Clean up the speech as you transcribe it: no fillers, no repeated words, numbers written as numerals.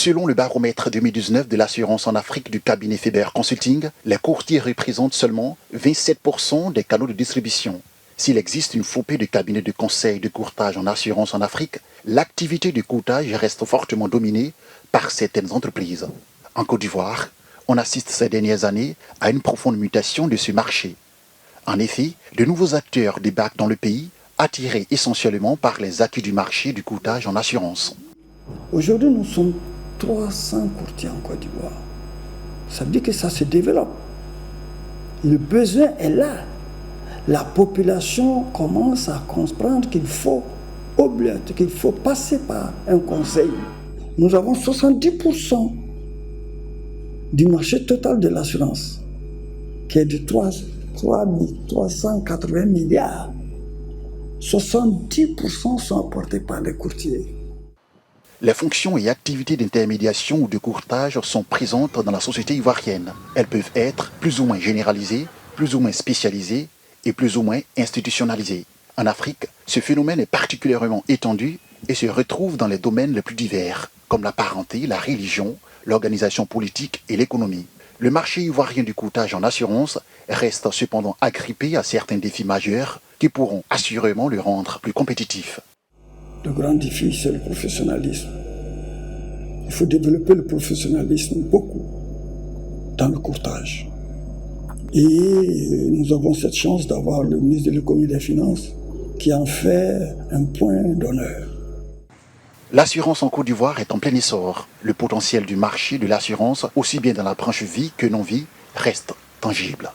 Selon le baromètre 2019 de l'assurance en Afrique du cabinet Faber Consulting, les courtiers représentent seulement 27% des canaux de distribution. S'il existe une flopée de cabinets de conseil de courtage en assurance en Afrique, l'activité de courtage reste fortement dominée par certaines entreprises. En Côte d'Ivoire, on assiste ces dernières années à une profonde mutation de ce marché. En effet, de nouveaux acteurs débarquent dans le pays, attirés essentiellement par les acquis du marché du courtage en assurance. Aujourd'hui, nous sommes 300 courtiers en Côte d'Ivoire. Ça veut dire que ça se développe. Le besoin est là. La population commence à comprendre qu'il faut passer par un conseil. Nous avons 70% du marché total de l'assurance, qui est de 380 milliards. 70% sont apportés par les courtiers. Les fonctions et activités d'intermédiation ou de courtage sont présentes dans la société ivoirienne. Elles peuvent être plus ou moins généralisées, plus ou moins spécialisées et plus ou moins institutionnalisées. En Afrique, ce phénomène est particulièrement étendu et se retrouve dans les domaines les plus divers, comme la parenté, la religion, l'organisation politique et l'économie. Le marché ivoirien du courtage en assurance reste cependant agrippé à certains défis majeurs qui pourront assurément le rendre plus compétitif. Le grand défi, c'est le professionnalisme. Il faut développer le professionnalisme beaucoup dans le courtage. Et nous avons cette chance d'avoir le ministre de l'Économie et des Finances qui en fait un point d'honneur. L'assurance en Côte d'Ivoire est en plein essor. Le potentiel du marché de l'assurance, aussi bien dans la branche vie que non-vie, reste tangible.